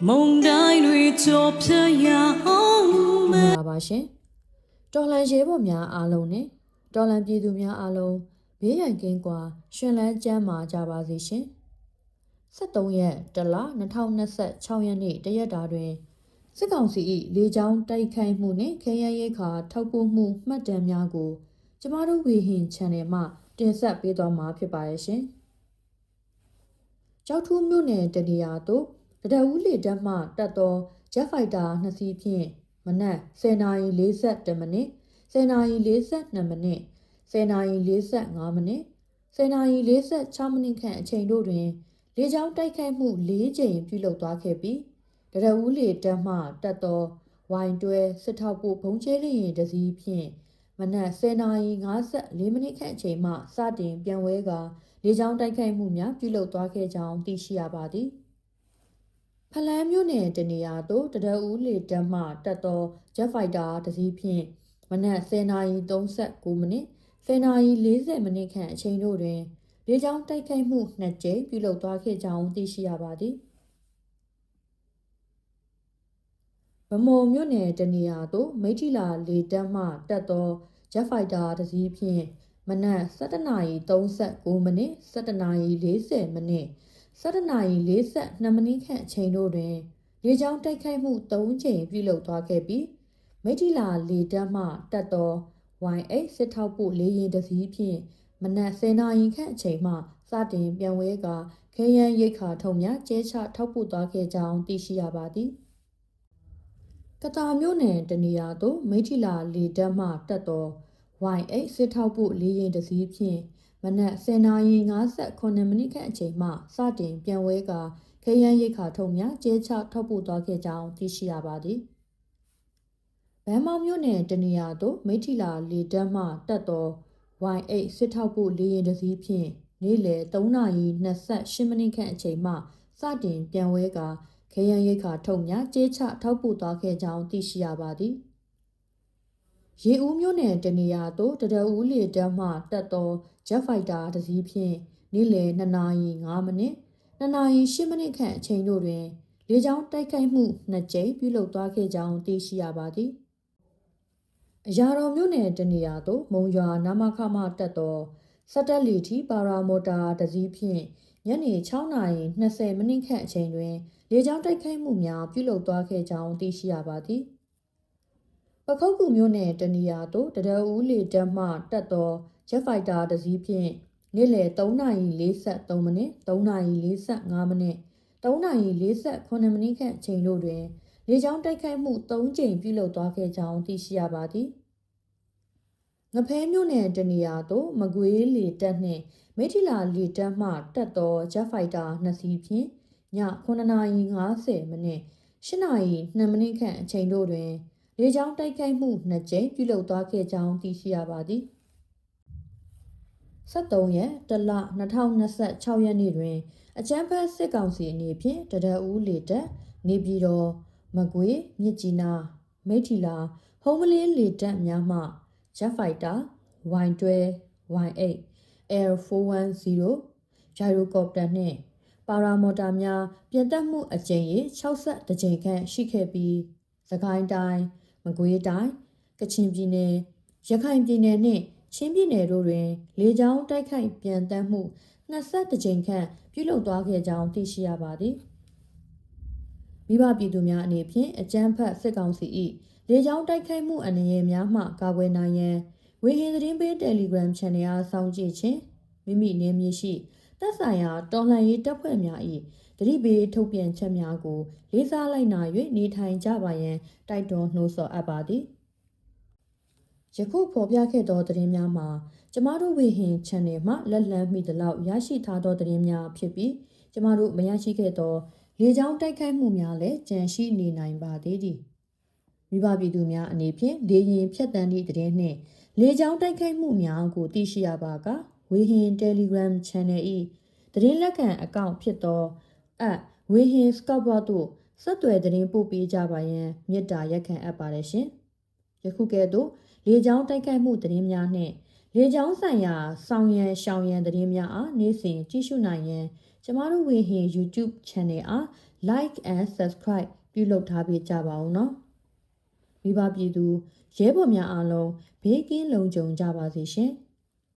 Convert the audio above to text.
မုန်တိုင်းတွေကြော်ဖြတ်ရအောင်မယ် ပါပါရှင်တော်လန်ရဲဘော်များအားလုံးနဲ့တော်လန်ပြည်သူများအားလုံးဘေးရန်ကင်းကွာရှင်လန်းကျမ်းမာကြပါစေရှင်73ရက်တလ2026ရက်နေ့တရက်တာတွင်စစ်ကောင်စီ၏လေကြောင်းတိုက်ခိုက်မှုနှင့်ခရမ်းရိပ်ခါထောက်ပို့မှုမှတ်တမ်းများကိုကျမတို့ဝေဟင် channel မှတင်ဆက်ပေးသွားမှာဖြစ်ပါရဲ့ရှင်ကြောက်ထူးမြို့နယ်တနေရာသို့တဒဦးလေတပ်မှတက်သော Jet Fighter 2 စီးဖြင့်မနက်10:40မိနစ်10:42မိနစ်10:45မိနစ်10:46မိနစ်ခန့်အချိန်တို့တွင်လေကြောင်းတိုက်ခိုက်မှု4ကြိမ်ပြုလုပ်သွားခဲ့ပြီးတရဦးလေတပ်မှတက်သောဝိုင်တွဲစစ်ထောက်ပို့ဘုံကျဲလျင်တစည်းဖြင့်မနက်10:54မိနစ်ခန့်အချိန်မှစတင်ပြန်ဝဲကာလေကြောင်းတိုက်ခိုက်မှုများပြုလုပ်သွားခဲ့ကြောင်းသိရှိရပါသည်ဖလန်းမြို့နယ်တနေရာသို့တရဦးလေတပ်မှတက်သော Jet Fighter တစည်းဖြင့်မနက်10:39မိနစ်10:40မိနစ်ခန့်အချိန်တို့တွင်လေကြောင်းတိုက်ခိုက်မှု2ကြိမ်ပြုလုပ်သွားခဲ့ကြောင်းသိရှိရပါသည်ဗမော်မြို့နယ်တနေရာသို့မိထီလာလေတပ်မှတက်သော Jet Fighter တစည်းဖြင့်မနက်17:39မိနစ်17:40မိနစ်17:42မိနစ်ခန့်အချိန်တို့တွင်လေကြောင်းတိုက်ခိုက်မှု3ကြိမ်ပြုလုပ်သွားခဲ့ပြီးမိထီလာလေတပ်မှတက်သော Y8 စစ်ထောက်ပို့လေယာဉ်တစည်းဖြင့်မနက်10:00နာရီခန့်အချိန်မှစတင်ပြန်ဝဲကာခဲယမ်းရိတ်ခါထုံများကျဲချထောက်ပို့သွားခဲ့ကြောင်းသိရှိရပါသည်ကတာမြို့နယ်တနေရာသို့မိထီလာလေတပ်မှတက်သော Y8 စစ်ထောက်ပို့လေယာဉ်တစည်းဖြင့်မနက်10:58မိနစ်ခန့်အချိန်မှစတင်ပြန်ဝဲကာခဲယမ်းရိတ်ခါထုံများကျဲချထောက်ပို့သွားခဲ့ကြောင်းသိရှိရပါသည်ဗန်းမောင်မြို့နယ်တနေရာသို့မိထီလာလေတပ်မှတက်သော Y8 စစ်ထောက်ပို့လေယာဉ်တစည်းဖြင့်နေ့လယ်3:28မိနစ်ခန့်အချိန်မှစတင်ပြန်ဝဲကာခဲယမ်းရိတ်ခါထုံများကျဲချထောက်ပို့သွားခဲ့ကြောင်းသိရှိရပါသည်ရေဦးမြို့နယ်တနေရာသို့တရဦးလေတပ်မှတက်သော Jet Fighter တစည်းဖြင့်နေ့လယ်2:05မိနစ်2:08မိနစ်ခန့်အချိန်တို့တွင်လေကြောင်းတိုက်ခိုက်မှု2ကြိမ်ပြုလုပ်သွားခဲ့ကြောင်းသိရှိရပါသည်အရာတော်မြို့နယ်တနေရာသို့မုံရွာနာမခမှတက်သောစက်တက်လီထီပါရာမော်တာတစည်းဖြင့်ညနေ6:20မိနစ်ခန့်အချိန်တွင်လေကြောင်းတိုက်ခိုက်မှုများပြုလုပ်သွားခဲ့ကြောင်းသိရှိရပါသည်ပခုတ်ကူမြို့နယ်တနေရာသို့တရဦးလေတပ်မှတက်သော Jet Fighter တစည်းဖြင့်နေ့လယ်3:43မိနစ်3:45မိနစ်3:48မိနစ်ခန့်အချိန်တို့တွင်လေကြောင်းတိုက်ခိုက်မှု3ကြိမ်ပြုလုပ်သွားခဲ့ကြောင်းသိရှိရပါသည်ငဖဲမြို့နယ်တနေရာသို့မကွေးလေတပ်နှင့်မိထီလာလေတပ်မှတက်သော Jet Fighter 2 စီးဖြင့်ည9:50မိနစ်8:02မိနစ်ခန့်အချိန်တို့တွင်လေကြောင်းတိုက်ခိုက်မှု2ကြိမ်ပြုလုပ်သွားခဲ့ကြောင်းသိရှိရပါသည်73ရက်တလ2026ရက်နေ့တွင်အကြမ်းဖက်စစ်ကောင်စီအနေဖြင့်တရဦးလေတပ်နေပြည်တော်မကွေးမြစ်ကြီးနားမိထီလာဟုံးမလင်းလေတပ်များမှ Jet Fighter Y12 Y8 Air 410 Gyrocopter နှင့်ပါရာမော်တာများပြင်တက်မှုအကြိမ်ရေ60ကြိမ်ခန့်ရှိခဲ့ပြီးစကိုင်းတိုင်းမကွေးတိုင်းကချင်ပြည်နယ်ရခိုင်ပြည်နယ်နှင့်ချင်းပြည်နယ်တို့တွင်လေကြောင်းတိုက်ခိုက်ပြန်တမ်းမှု20ကြိမ်ခန့်ပြုလုပ်သွားခဲ့ကြောင်းသိရှိရပါသည်မိဘပြည်သူများအနေဖြင့်အကြမ်းဖက်စစ်ကောင်စီ၏လေကြောင်းတိုက်ခိုက်မှုအန္တရာယ်များမှကာကွယ်နိုင်ရန်ဝေဟင်သတင်းပေး Telegram Channel အားစောင့်ကြည့်ခြင်းမိမိနေမြေရှိသက်ဆိုင်ရာတော်လှန်ရေးတပ်ဖွဲ့များ၏သတိပေးထုတ်ပြန်ချက်များကိုလေးစားလိုက်နာ၍နေထိုင်ကြပါရန်တိုက်တွန်းနှိုးဆော်အပ်ပါသည်ယခုဖော်ပြခဲ့သောသတင်းများမှာကျမတို့ဝေဟင် Channel မှလက်လန်းမိသလောက်ရရှိထားသောသတင်းများဖြစ်ပြီးကျမတို့မရရှိခဲ့သောလေကြောင်းတိုက်ခိုက်မှုများလည်းကြန့်ရှိနေနိုင်ပါသေးသည်မိဘပြည်သူများအနေဖြင့်လေရင်ဖြတ်တန်းသည့်သတင်းနှင့်လေကြောင်းတိုက်ခိုက်မှုများကိုသိရှိရပါကဝေဟင် Telegram Channel ၏သတင်းလက်ခံအကောင့်ဖြစ်သောဝေဟင် Scout သို့ဆက်သွယ်သတင်းပို့ပေးကြပါရန်မေတ္တာရက်ခံအပ်ပါတယ်ရှင်ယခုကဲ့သို့လေကြောင်းတိုက်ခိုက်မှုသတင်းများနှင့် လေကြောင်းဆိုင်ရာဆောင်ရန်ရှောင်ရန်သတင်းများအားနေ့စဉ်ကြည့်ရှုနိုင်ရန်ကျမတို့ဝေဟင် YouTube Channel အား Like and Subscribe ပြုလုပ်ထားပေးကြပါဦးနော်မိဘပြည်သူရဲဘော်များအားလုံးဘေးကင်းလုံခြုံကြပါစေရှင်